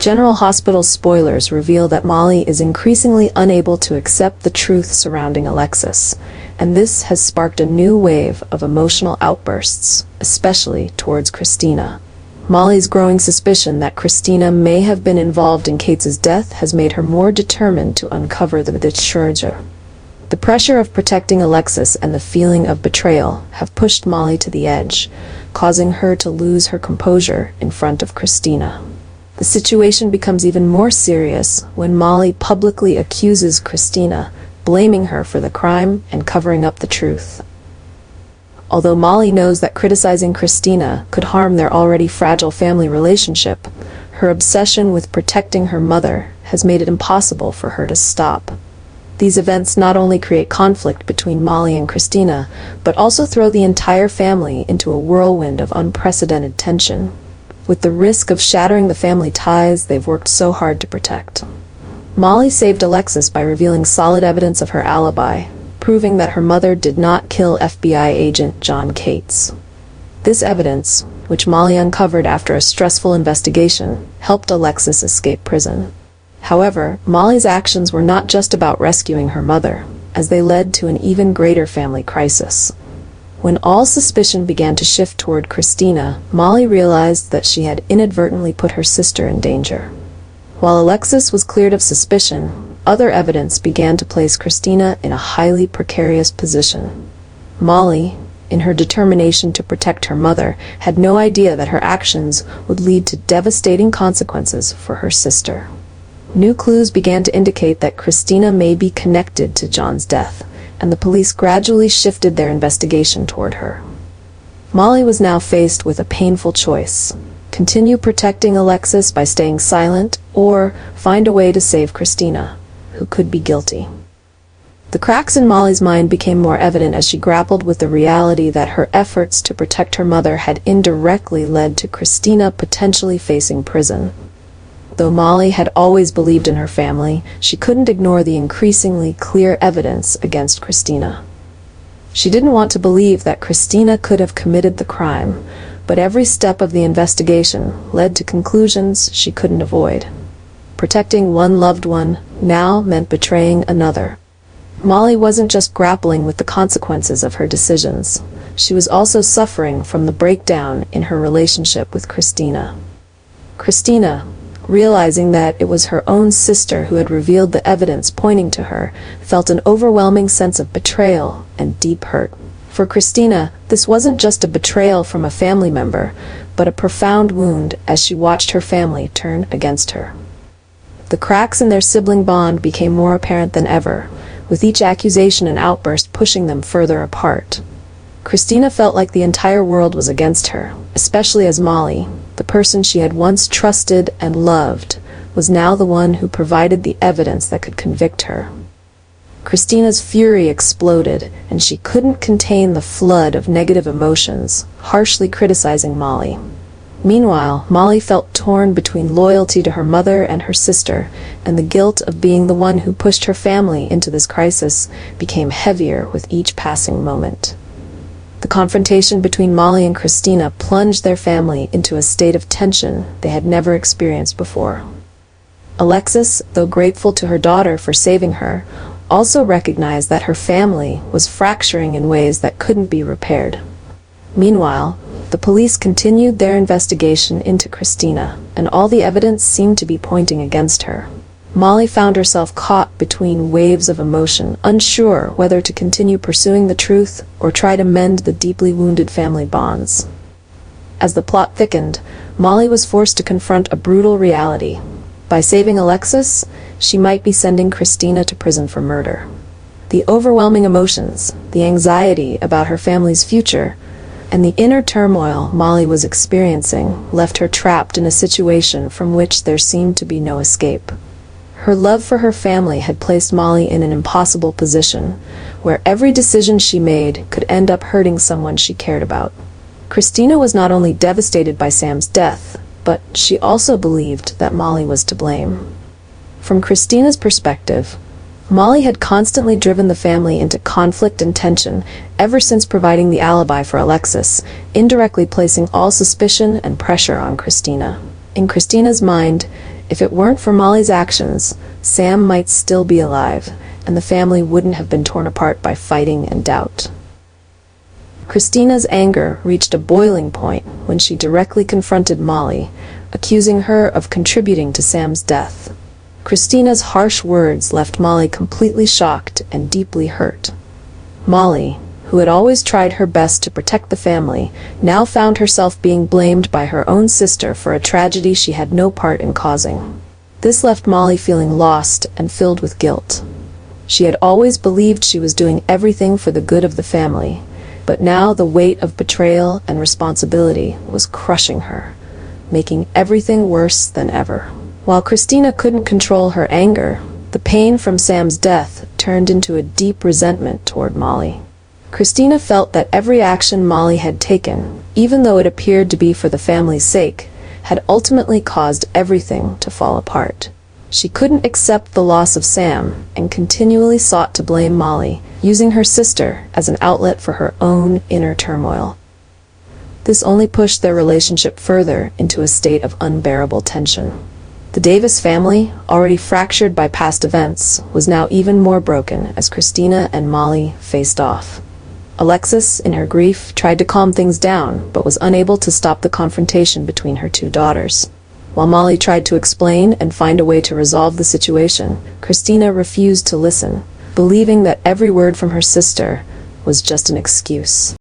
General Hospital spoilers reveal that Molly is increasingly unable to accept the truth surrounding Alexis, and this has sparked a new wave of emotional outbursts, especially towards Christina. Molly's growing suspicion that Christina may have been involved in Kate's death has made her more determined to uncover the truth. The pressure of protecting Alexis and the feeling of betrayal have pushed Molly to the edge, causing her to lose her composure in front of Christina. The situation becomes even more serious when Molly publicly accuses Christina, blaming her for the crime and covering up the truth. Although Molly knows that criticizing Christina could harm their already fragile family relationship, her obsession with protecting her mother has made it impossible for her to stop. These events not only create conflict between Molly and Christina, but also throw the entire family into a whirlwind of unprecedented tension, with the risk of shattering the family ties they've worked so hard to protect. Molly saved Alexis by revealing solid evidence of her alibi, proving that her mother did not kill FBI agent John Cates. This evidence, which Molly uncovered after a stressful investigation, helped Alexis escape prison. However, Molly's actions were not just about rescuing her mother, as they led to an even greater family crisis. When all suspicion began to shift toward Christina, Molly realized that she had inadvertently put her sister in danger. While Alexis was cleared of suspicion, other evidence began to place Christina in a highly precarious position. Molly, in her determination to protect her mother, had no idea that her actions would lead to devastating consequences for her sister. New clues began to indicate that Christina may be connected to John's death, and the police gradually shifted their investigation toward her. Molly was now faced with a painful choice: continue protecting Alexis by staying silent, or find a way to save Christina, who could be guilty. The cracks in Molly's mind became more evident as she grappled with the reality that her efforts to protect her mother had indirectly led to Christina potentially facing prison. Though Molly had always believed in her family, she couldn't ignore the increasingly clear evidence against Christina. She didn't want to believe that Christina could have committed the crime, but every step of the investigation led to conclusions she couldn't avoid. Protecting one loved one now meant betraying another. Molly wasn't just grappling with the consequences of her decisions. She was also suffering from the breakdown in her relationship with Christina. Christina, realizing that it was her own sister who had revealed the evidence pointing to her, felt an overwhelming sense of betrayal and deep hurt. For Christina, this wasn't just a betrayal from a family member, but a profound wound as she watched her family turn against her. The cracks in their sibling bond became more apparent than ever, with each accusation and outburst pushing them further apart. Christina felt like the entire world was against her, especially as Molly, the person she had once trusted and loved, was now the one who provided the evidence that could convict her. Christina's fury exploded, and she couldn't contain the flood of negative emotions, harshly criticizing Molly. Meanwhile, Molly felt torn between loyalty to her mother and her sister, and the guilt of being the one who pushed her family into this crisis became heavier with each passing moment. The confrontation between Molly and Christina plunged their family into a state of tension they had never experienced before. Alexis, though grateful to her daughter for saving her, also recognized that her family was fracturing in ways that couldn't be repaired. Meanwhile, the police continued their investigation into Christina, and all the evidence seemed to be pointing against her. Molly found herself caught between waves of emotion, unsure whether to continue pursuing the truth or try to mend the deeply wounded family bonds. As the plot thickened, Molly was forced to confront a brutal reality. By saving Alexis, she might be sending Christina to prison for murder. The overwhelming emotions, the anxiety about her family's future, and the inner turmoil Molly was experiencing left her trapped in a situation from which there seemed to be no escape. Her love for her family had placed Molly in an impossible position, where every decision she made could end up hurting someone she cared about. Christina was not only devastated by Sam's death, but she also believed that Molly was to blame. From Christina's perspective, Molly had constantly driven the family into conflict and tension ever since providing the alibi for Alexis, indirectly placing all suspicion and pressure on Christina. In Christina's mind, If it weren't for Molly's actions, Sam might still be alive, and the family wouldn't have been torn apart by fighting and doubt. Christina's anger reached a boiling point when she directly confronted Molly, accusing her of contributing to Sam's death. Christina's harsh words left Molly completely shocked and deeply hurt. Molly, who had always tried her best to protect the family, now found herself being blamed by her own sister for a tragedy she had no part in causing. This left Molly feeling lost and filled with guilt. She had always believed she was doing everything for the good of the family, but now the weight of betrayal and responsibility was crushing her, making everything worse than ever. While Christina couldn't control her anger, the pain from Sam's death turned into a deep resentment toward Molly. Christina felt that every action Molly had taken, even though it appeared to be for the family's sake, had ultimately caused everything to fall apart. She couldn't accept the loss of Sam and continually sought to blame Molly, using her sister as an outlet for her own inner turmoil. This only pushed their relationship further into a state of unbearable tension. The Davis family, already fractured by past events, was now even more broken as Christina and Molly faced off. Alexis, in her grief, tried to calm things down, but was unable to stop the confrontation between her two daughters. While Molly tried to explain and find a way to resolve the situation, Christina refused to listen, believing that every word from her sister was just an excuse.